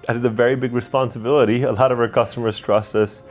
that is a very big responsibility. A lot of our customers trust us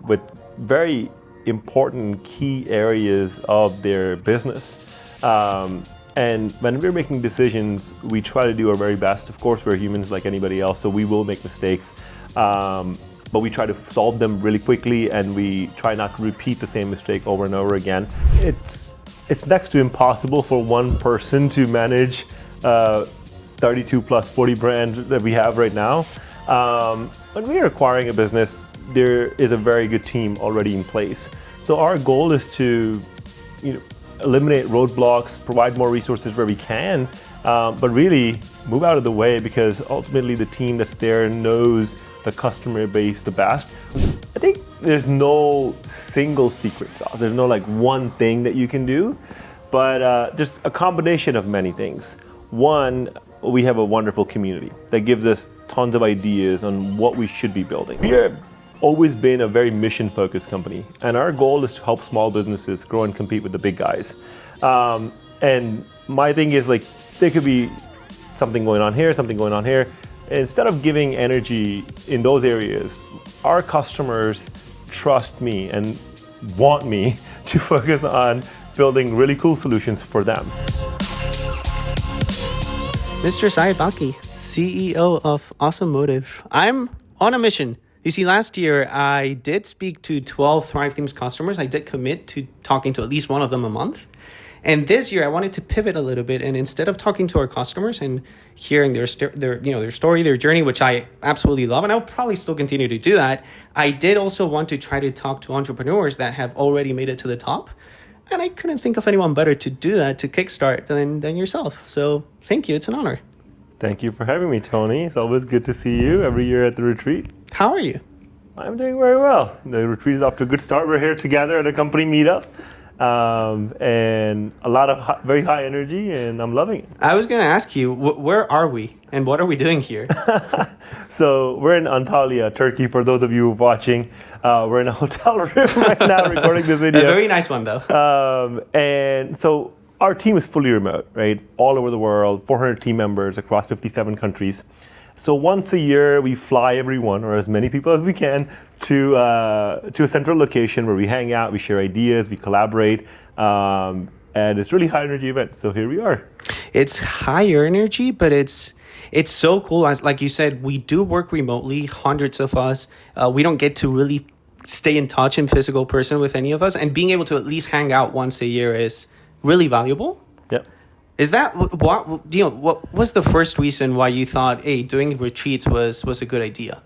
with very important key areas of their business. And when we're making decisions, we try to do our very best. Of course, we're humans like anybody else, so we will make mistakes. But we try to solve them really quickly, and we try not to repeat the same mistake over and over again. It's next to impossible for one person to manage 32 plus 40 brands that we have right now. When we are acquiring a business, there is a very good team already in place. So our goal is to, eliminate roadblocks, provide more resources where we can, but really move out of the way, because ultimately the team that's there knows the customer base the best. I think there's no single secret sauce. There's no one thing that you can do, but just a combination of many things. One, we have a wonderful community that gives us tons of ideas on what we should be building. We have always been a very mission-focused company, and our goal is to help small businesses grow and compete with the big guys. And my thing is there could be something going on here, something going on here. Instead of giving energy in those areas, our customers trust me and want me to focus on building really cool solutions for them. Mr. Syed Balkhi, CEO of Awesome. I'm on a mission. You see, last year I did speak to 12 Thrive Themes customers. I did commit to talking to at least one of them a month. And this year I wanted to pivot a little bit, and instead of talking to our customers and hearing their story, their journey, which I absolutely love, and I'll probably still continue to do that, I did also want to try to talk to entrepreneurs that have already made it to the top. And I couldn't think of anyone better to do that, to kickstart, than yourself. So thank you. It's an honor. Thank you for having me, Tony. It's always good to see you every year at the retreat. How are you? I'm doing very well. The retreat is off to a good start. We're here together at a company meetup. And a lot of very high energy, and I'm loving it. I was going to ask you, where are we and what are we doing here? So we're in Antalya, Turkey, for those of you watching. We're in a hotel room right now recording this video. A very nice one, though. And so our team is fully remote, right? All over the world, 400 team members across 57 countries. So once a year, we fly everyone, or as many people as we can, to a central location where we hang out, we share ideas, we collaborate, and it's really high energy event. So here we are. It's high energy, but it's so cool. As like you said, we do work remotely, hundreds of us. We don't get to really stay in touch in physical person with any of us, and being able to at least hang out once a year is really valuable. Yep. Is that what was the first reason why you thought, hey, doing retreats was a good idea?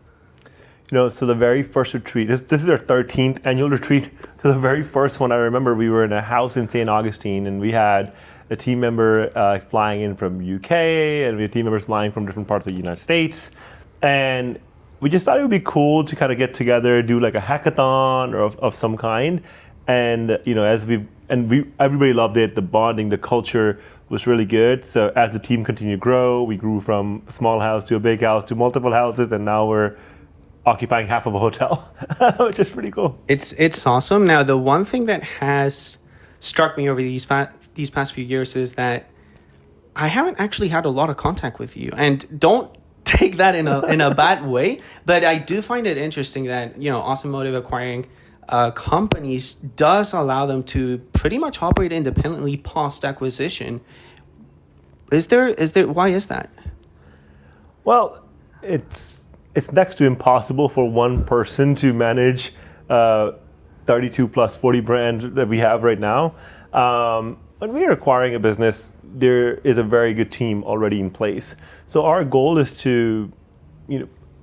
So the very first retreat, this is our 13th annual retreat. So the very first one, I remember we were in a house in St. Augustine, and we had a team member flying in from UK, and we had team members flying from different parts of the United States. And we just thought it would be cool to kind of get together, do like a hackathon or of some kind. And everybody loved it. The bonding, the culture was really good. So as the team continued to grow, we grew from a small house to a big house to multiple houses, and now we're occupying half of a hotel, which is pretty cool. It's awesome. Now, the one thing that has struck me over these past few years is that I haven't actually had a lot of contact with you, and don't take that in a bad way. But I do find it interesting that Awesome acquiring companies does allow them to pretty much operate independently post acquisition. Why is that? Well, it's next to impossible for one person to manage 32 plus 40 brands that we have right now. When we are acquiring a business, there is a very good team already in place. So our goal is to,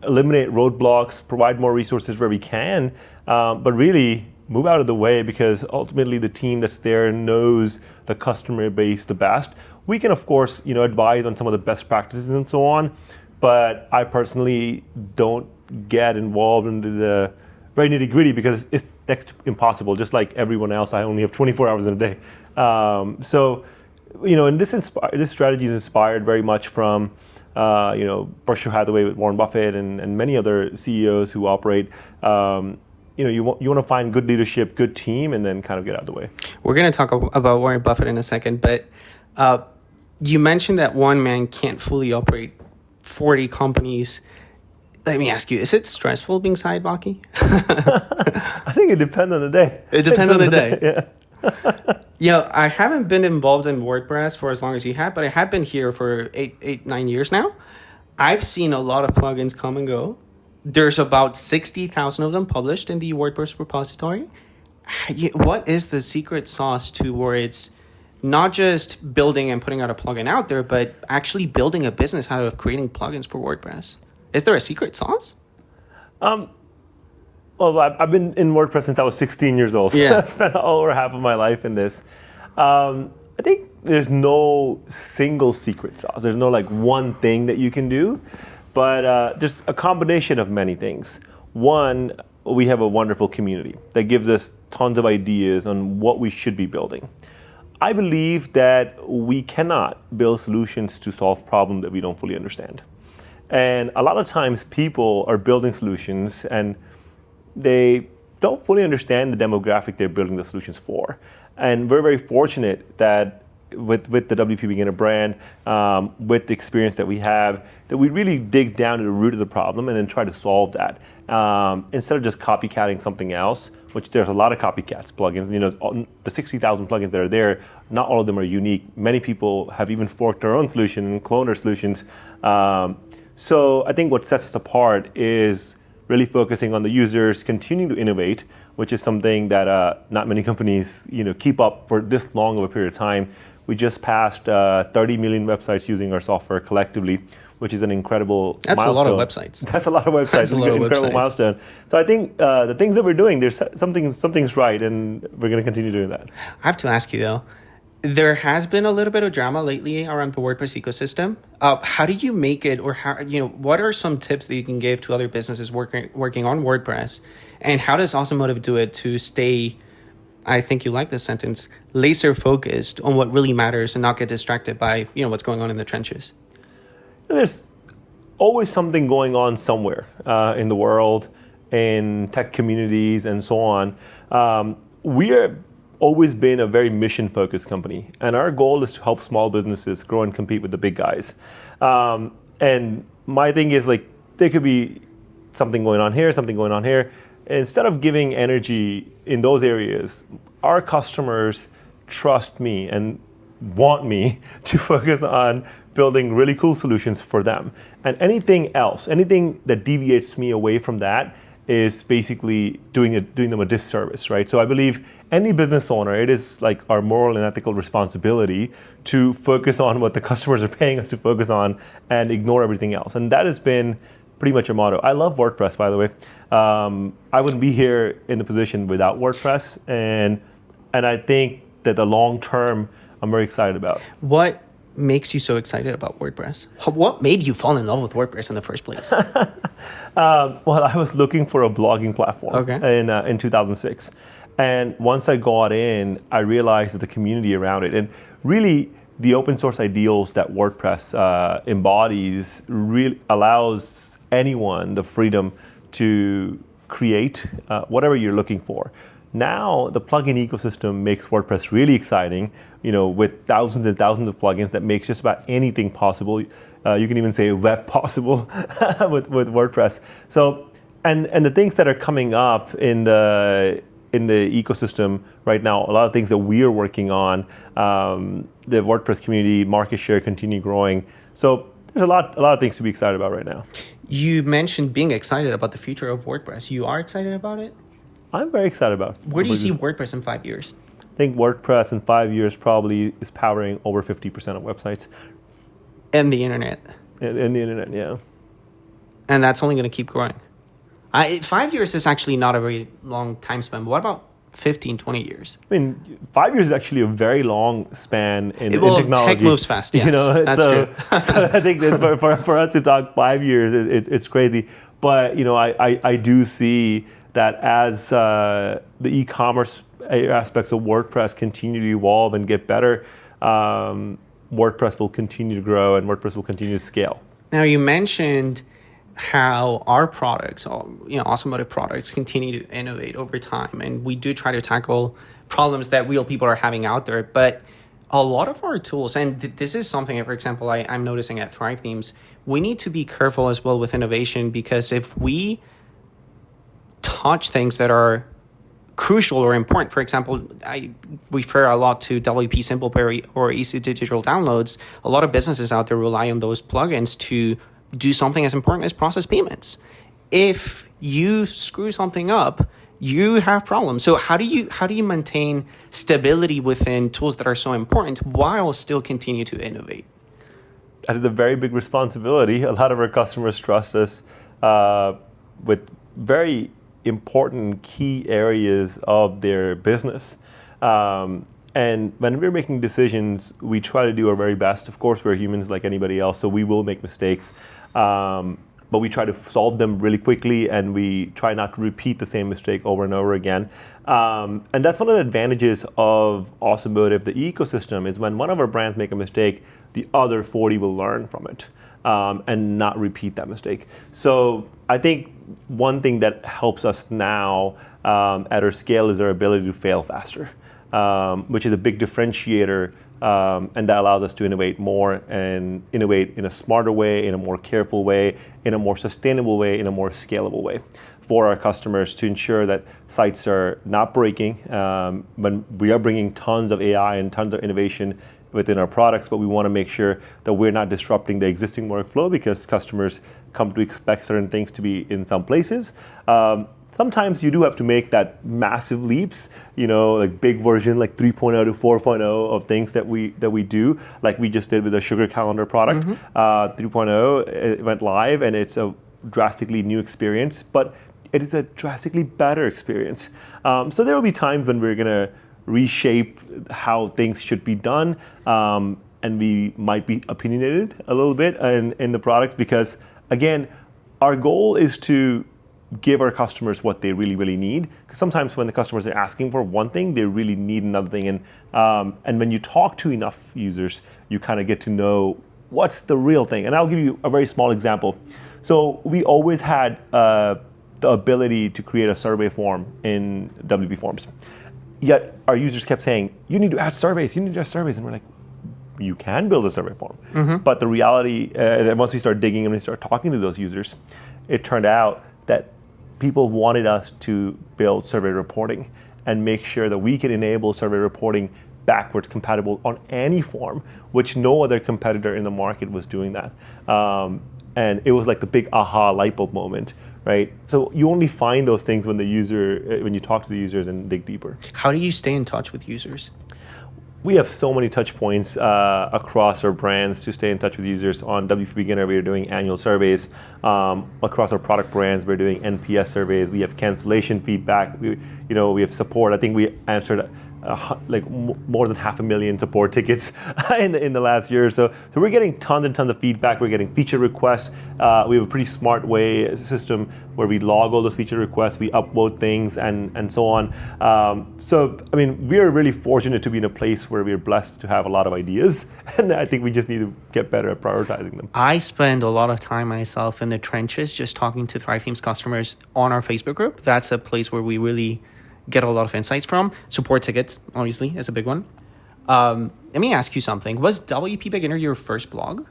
eliminate roadblocks, provide more resources where we can, but really move out of the way, because ultimately the team that's there knows the customer base the best. We can, of course, advise on some of the best practices and so on, but I personally don't get involved into the very nitty-gritty, because it's next to impossible. Just like everyone else, I only have 24 hours in a day. And this strategy is inspired very much from Berkshire Hathaway with Warren Buffett and many other CEOs who operate. You want to find good leadership, good team, and then kind of get out of the way. We're going to talk about Warren Buffett in a second, but you mentioned that one man can't fully operate 40 companies. Let me ask you, is it stressful being Syed Balkhi? I think it depends on the day. It depends on the day. Yeah. Yeah, I haven't been involved in WordPress for as long as you have, but I have been here for 9 years now. I've seen a lot of plugins come and go. There's about 60,000 of them published in the WordPress repository. What is the secret sauce to where it's not just building and putting out a plugin out there, but actually building a business out of creating plugins for WordPress? Is there a secret sauce? Well, I've been in WordPress since I was 16 years old. So Yeah. I spent over half of my life in this. I think there's no single secret sauce. There's no like one thing that you can do, but just a combination of many things. One, we have a wonderful community that gives us tons of ideas on what we should be building. I believe that we cannot build solutions to solve problems that we don't fully understand. And a lot of times people are building solutions and they don't fully understand the demographic they're building the solutions for. And we're very fortunate that with the WPBeginner brand, with the experience that we have, that we really dig down to the root of the problem and then try to solve that. Instead of just copycatting something else, which there's a lot of copycats plugins. You know, the 60,000 plugins that are there, not all of them are unique. Many people have even forked their own solution and cloned their solutions. So I think what sets us apart is really focusing on the users, continuing to innovate, which is something that not many companies keep up for this long of a period of time. We just passed 30 million websites using our software collectively, which is an incredible milestone. That's a lot of websites. That's a lot of websites. That's a lot of incredible websites. milestone. So I think the things that we're doing, there's something's right, and we're going to continue doing that. I have to ask you though, there has been a little bit of drama lately around the WordPress ecosystem. How do you make it, or what are some tips that you can give to other businesses working on WordPress, and how does Automotive do it to stay, I think you like this sentence, laser focused on what really matters and not get distracted by what's going on in the trenches? There's always something going on somewhere in the world, in tech communities, and so on. We are always been a very mission-focused company, and our goal is to help small businesses grow and compete with the big guys. And my thing is, like, there could be something going on here, something going on here. Instead of giving energy in those areas, our customers trust me and want me to focus on building really cool solutions for them. And anything else, anything that deviates me away from that is basically doing them a disservice, right? So I believe any business owner, it is like our moral and ethical responsibility to focus on what the customers are paying us to focus on and ignore everything else. And that has been pretty much our motto. I love WordPress, by the way. I wouldn't be here in the position without WordPress, and I think that the long term, I'm very excited about. What makes you so excited about WordPress? What made you fall in love with WordPress in the first place? Well, I was looking for a blogging platform in 2006. And once I got in, I realized that the community around it, and really the open source ideals that WordPress embodies, really allows anyone the freedom to create whatever you're looking for. Now, the plugin ecosystem makes WordPress really exciting, with thousands and thousands of plugins that makes just about anything possible. You can even say web possible with WordPress. So, and the things that are coming up in the ecosystem right now, a lot of things that we are working on, the WordPress community, market share continue growing. So there's a lot of things to be excited about right now. You mentioned being excited about the future of WordPress. You are excited about it? I'm very excited about it. Where do you see WordPress in 5 years? I think WordPress in 5 years probably is powering over 50% of websites. And the internet. And the internet, yeah. And that's only going to keep growing. 5 years is actually not a very long time span. But what about 15, 20 years? I mean, 5 years is actually a very long span in technology. Tech moves fast, yes. That's true. So I think that for us to talk 5 years, it's crazy. But, I do see that as the e-commerce aspects of WordPress continue to evolve and get better, WordPress will continue to grow and WordPress will continue to scale. Now, you mentioned how our products, Automotive products, continue to innovate over time. And we do try to tackle problems that real people are having out there. But a lot of our tools, and this is something, for example, I'm noticing at Thrive Themes, we need to be careful as well with innovation, because if we touch things that are crucial or important, for example, I refer a lot to WP Simple Pay or Easy Digital Downloads. A lot of businesses out there rely on those plugins to do something as important as process payments. If you screw something up, you have problems. So how do you maintain stability within tools that are so important while still continue to innovate? That is a very big responsibility. A lot of our customers trust us with very important key areas of their business. And when we're making decisions, we try to do our very best. Of course, we're humans like anybody else, so we will make mistakes. But we try to solve them really quickly, and we try not to repeat the same mistake over and over again. And that's one of the advantages of Automotive, the ecosystem, is when one of our brands make a mistake, the other 40 will learn from it and not repeat that mistake. So I think one thing that helps us now at our scale is our ability to fail faster, which is a big differentiator. And that allows us to innovate more and innovate in a smarter way, in a more careful way, in a more sustainable way, in a more scalable way for our customers to ensure that sites are not breaking. When we are bringing tons of AI and tons of innovation within our products, but we want to make sure that we're not disrupting the existing workflow, because customers come to expect certain things to be in some places. Sometimes you do have to make that massive leaps, like big version, like 3.0 to 4.0 of things that we do, like we just did with the sugar calendar product. 3.0 it went live, and it's a drastically new experience, but it is a drastically better experience. So there will be times when we're going to reshape how things should be done, and we might be opinionated a little bit in the products, because again, our goal is to give our customers what they really, really need. Because sometimes when the customers are asking for one thing, they really need another thing. And when you talk to enough users, you kind of get to know what's the real thing. And I'll give you a very small example. So we always had the ability to create a survey form in WP Forms. Yet our users kept saying, you need to add surveys, you need to add surveys. And we're like, you can build a survey form. But the reality, and once we start digging and we start talking to those users, it turned out that people wanted us to build survey reporting and make sure that we can enable survey reporting backwards compatible on any form, which no other competitor in the market was doing that. And it was like the big aha light bulb moment, right? So you only find those things when you talk to the users and dig deeper. How do you stay in touch with users? We have so many touch points across our brands to stay in touch with users. On WPBeginner, we are doing annual surveys. Across our product brands, we're doing NPS surveys. We have cancellation feedback. We have support. I think we answered more than 500,000 support tickets in the last year or so. So we're getting tons and tons of feedback. We're getting feature requests. We have a pretty smart system where we log all those feature requests, we upvote things, and so on. So I mean, we are really fortunate to be in a place where we are blessed to have a lot of ideas, and I think we just need to get better at prioritizing them. I spend a lot of time myself in the trenches just talking to Thrive Themes customers on our Facebook group. That's a place where we really get a lot of insights from. Support tickets, obviously, is a big one. Let me ask you something. Was WPBeginner your first blog?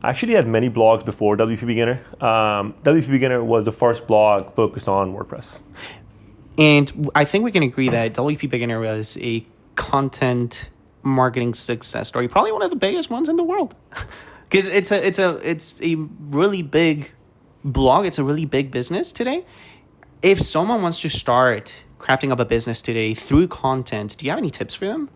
I actually had many blogs before WPBeginner. WPBeginner was the first blog focused on WordPress. And I think we can agree that WPBeginner was a content marketing success story, probably one of the biggest ones in the world. Because it's a really big blog. It's a really big business today. If someone wants to start crafting up a business today through content, do you have any tips for them?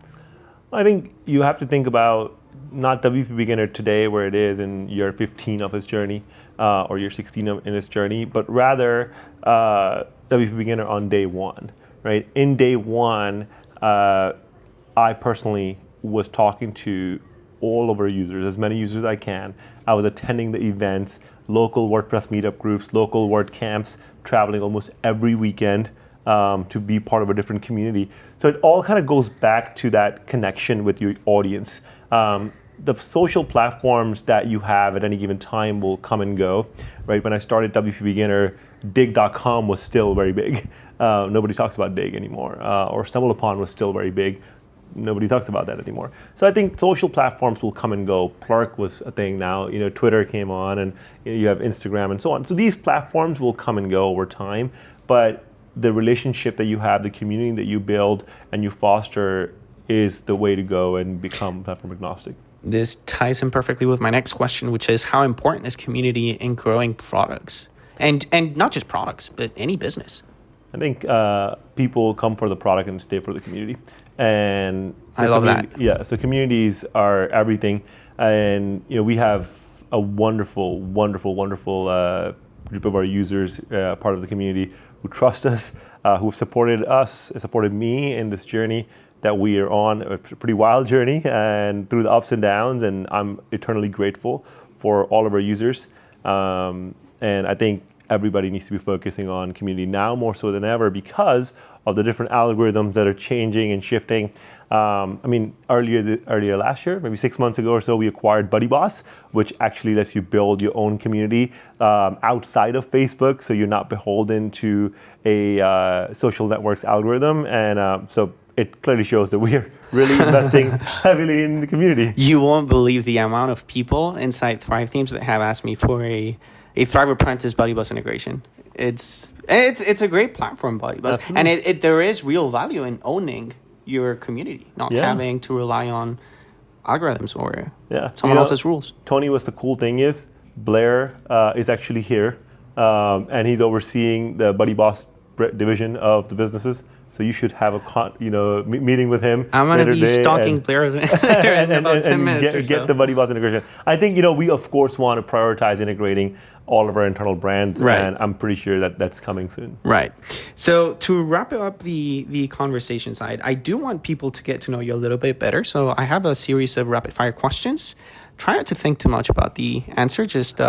I think you have to think about not WPBeginner today where it is in year 15 of its journey or year 16 in its journey, but rather WPBeginner on day one, right? In day one, I personally was talking to all of our users, as many users as I can. I was attending the events, local WordPress meetup groups, local WordCamps, traveling almost every weekend to be part of a different community. So it all kind of goes back to that connection with your audience. The social platforms that you have at any given time will come and go, right? When I started WPBeginner, dig.com was still very big. Nobody talks about dig anymore. Or StumbleUpon was still very big. nobody talks about that anymore. So I think social platforms will come and go. Plurk was a thing now. Twitter came on, and you have Instagram and so on. So these platforms will come and go over time, but the relationship that you have, the community that you build and you foster is the way to go and become platform agnostic. This ties in perfectly with my next question, which is how important is community in growing products? And not just products, but any business. I think people come for the product and stay for the community. And I love that. Yeah, so communities are everything. And we have a wonderful, wonderful, wonderful group of our users, part of the community, who trust us, who've supported me in this journey that we are on, a pretty wild journey, and through the ups and downs, and I'm eternally grateful for all of our users. And I think everybody needs to be focusing on community now more so than ever because of the different algorithms that are changing and shifting. Earlier last year, maybe 6 months ago or so, we acquired BuddyBoss, which actually lets you build your own community outside of Facebook, so you're not beholden to a social network's algorithm. And so it clearly shows that we are really investing heavily in the community. You won't believe the amount of people inside Thrive Themes that have asked me for a Thrive Apprentice BuddyBoss integration. It's a great platform, BuddyBoss, and there is real value in owning your community, not having to rely on algorithms or someone else's rules. Tony, what's the cool thing is Blair is actually here, and he's overseeing the BuddyBoss division of the businesses. So you should have a meeting with him. I'm going to be stalking Blair in about 10 minutes or so. Get the BuddyBoss integration. I think we of course want to prioritize integrating all of our internal brands, and I'm pretty sure that that's coming soon. Right. So to wrap up the conversation side, I do want people to get to know you a little bit better. So I have a series of rapid fire questions. Try not to think too much about the answer, just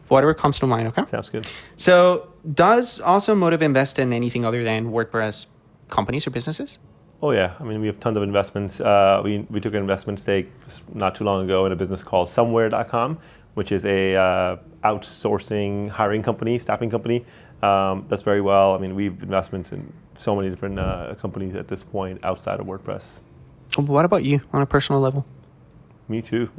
whatever comes to mind, okay? Sounds good. So does Automotive invest in anything other than WordPress companies or businesses? Oh yeah, we have tons of investments. We took an investment stake not too long ago in a business called Somewhere.com, which is a outsourcing hiring company, staffing company. Does very well. We have investments in so many different companies at this point outside of WordPress. What about you on a personal level? Me too.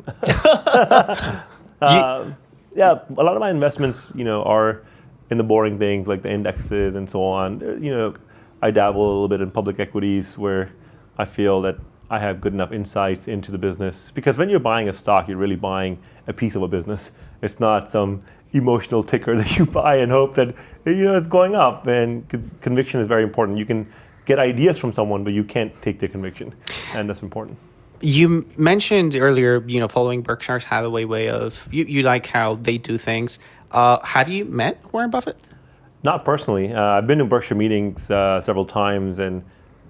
Yeah, a lot of my investments, are in the boring things like the indexes and so on. I dabble a little bit in public equities where I feel that I have good enough insights into the business. Because when you're buying a stock, you're really buying a piece of a business. It's not some emotional ticker that you buy and hope that it's going up. And conviction is very important. You can get ideas from someone, but you can't take their conviction, and that's important. You mentioned earlier, following Berkshire's Hathaway way of you like how they do things. Have you met Warren Buffett? Not personally. I've been to Berkshire meetings several times, and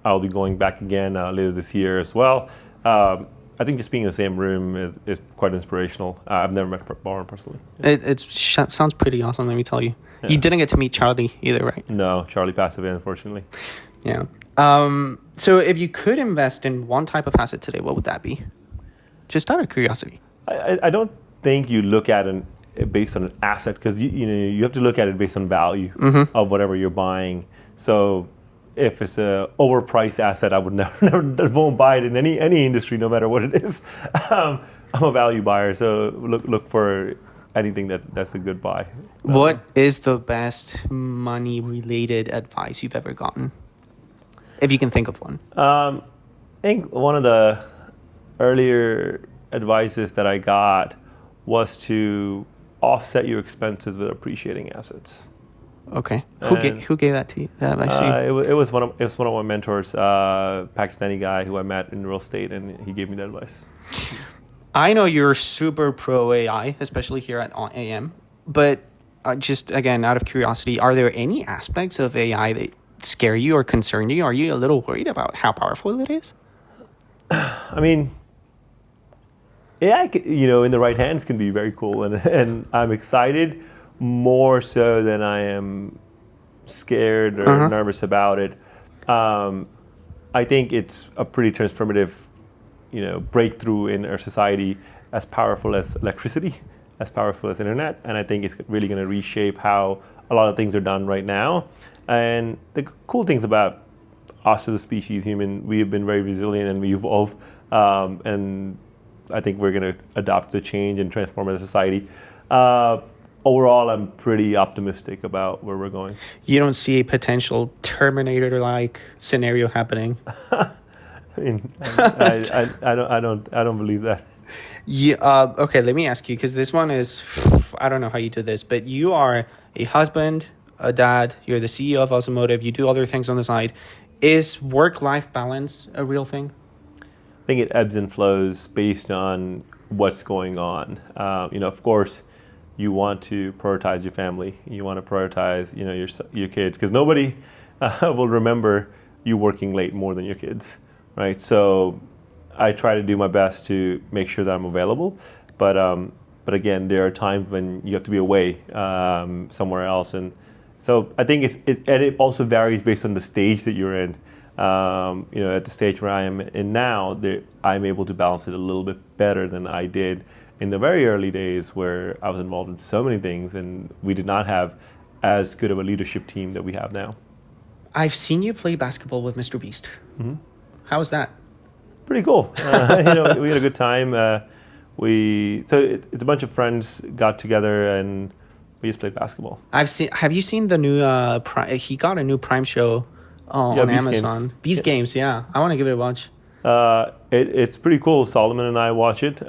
I'll be going back again later this year as well. I think just being in the same room is quite inspirational. I've never met Warren personally. It sounds pretty awesome, let me tell you. Yeah. You didn't get to meet Charlie either, right? No, Charlie passed away, unfortunately. Yeah. So if you could invest in one type of asset today, what would that be? Just out of curiosity. I don't think you look at it based on an asset, because you have to look at it based on value of whatever you're buying. So if it's a overpriced asset, I would never won't buy it in any industry, no matter what it is. I'm a value buyer, so look for anything that's a good buy. What is the best money related advice you've ever gotten, if you can think of one? I think one of the earlier advices that I got was to offset your expenses with appreciating assets. Okay. Who gave that to you? That advice to you? It was one of my mentors, Pakistani guy who I met in real estate, and he gave me that advice. I know you're super pro AI, especially here at AM. But just again, out of curiosity, are there any aspects of AI that scare you or concern you? Are you a little worried about how powerful it is? AI, in the right hands can be very cool, and I'm excited more so than I am scared or nervous about it. I think it's a pretty transformative, breakthrough in our society, as powerful as electricity, as powerful as internet, and I think it's really going to reshape how a lot of things are done right now. And the cool things about us as a species, human, we have been very resilient and we evolved. And I think we're going to adapt to change and transform as a society. Overall, I'm pretty optimistic about where we're going. You don't see a potential Terminator-like scenario happening? I mean, I don't believe that. Yeah. Okay. Let me ask you, because this one is, I don't know how you do this, but you are a husband, a dad. You're the CEO of Automotive. You do other things on the side. Is work-life balance a real thing? I think it ebbs and flows based on what's going on. Of course, you want to prioritize your family. You want to prioritize, your kids, because nobody will remember you working late more than your kids, right? So I try to do my best to make sure that I'm available, but again, there are times when you have to be away somewhere else, and so I think it also varies based on the stage that you're in. At the stage where I am in now, I'm able to balance it a little bit better than I did in the very early days, where I was involved in so many things and we did not have as good of a leadership team that we have now. I've seen you play basketball with Mr. Beast. Mm-hmm. How was that? Pretty cool. We had a good time. It's a bunch of friends got together and we just played basketball. Have you seen the new? He got a new Prime show on Beast Amazon. Games. Beast Games. Yeah, I want to give it a watch. It's pretty cool. Solomon and I watch it.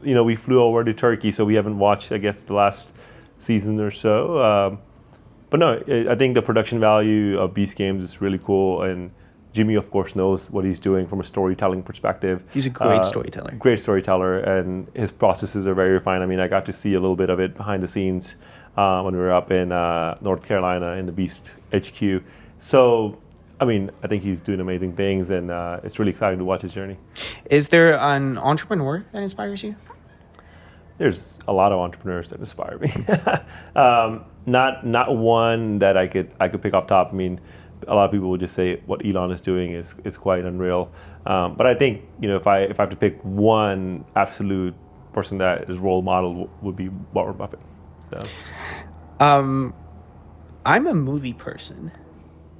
We flew over to Turkey, so we haven't watched, I guess, the last season or so. But no, I think the production value of Beast Games is really cool, and Jimmy, of course, knows what he's doing from a storytelling perspective. He's a great storyteller. Great storyteller, and his processes are very refined. I mean, I got to see a little bit of it behind the scenes when we were up in North Carolina in the Beast HQ. So, I mean, I think he's doing amazing things, and it's really exciting to watch his journey. Is there an entrepreneur that inspires you? There's a lot of entrepreneurs that inspire me. Not one that I could pick off top. I mean, a lot of people would just say what Elon is doing is quite unreal. But I think if I have to pick one absolute person that is role model would be Warren Buffett. So, I'm a movie person.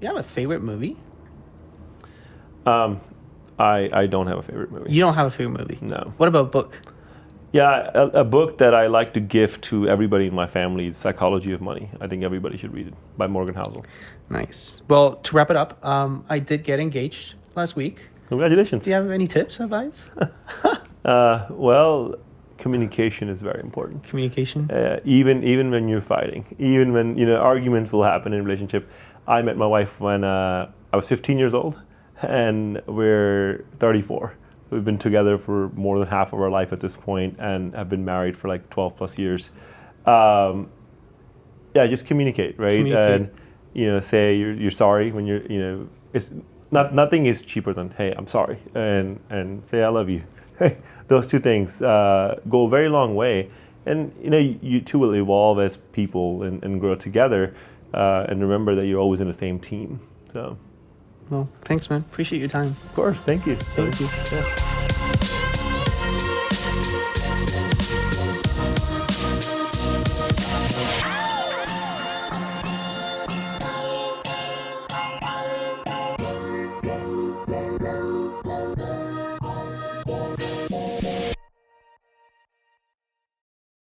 You have a favorite movie? I don't have a favorite movie. You don't have a favorite movie? No. What about a book? Yeah, a book that I like to gift to everybody in my family is Psychology of Money. I think everybody should read it, by Morgan Housel. Nice. Well, to wrap it up, I did get engaged last week. Congratulations. Do you have any tips, advice? Well, communication is very important. Communication? Even when you're fighting, even when arguments will happen in a relationship. I met my wife when I was 15 years old, and we're 34. We've been together for more than half of our life at this point, and have been married for like 12 plus years. Just communicate, right? Communicate. And say you're sorry when you're it's nothing is cheaper than hey, I'm sorry, and say I love you. Those two things go a very long way, and you two will evolve as people and grow together, and remember that you're always in the same team. So. Well, thanks, man. Appreciate your time. Of course. Thank you. Thank you. Yeah.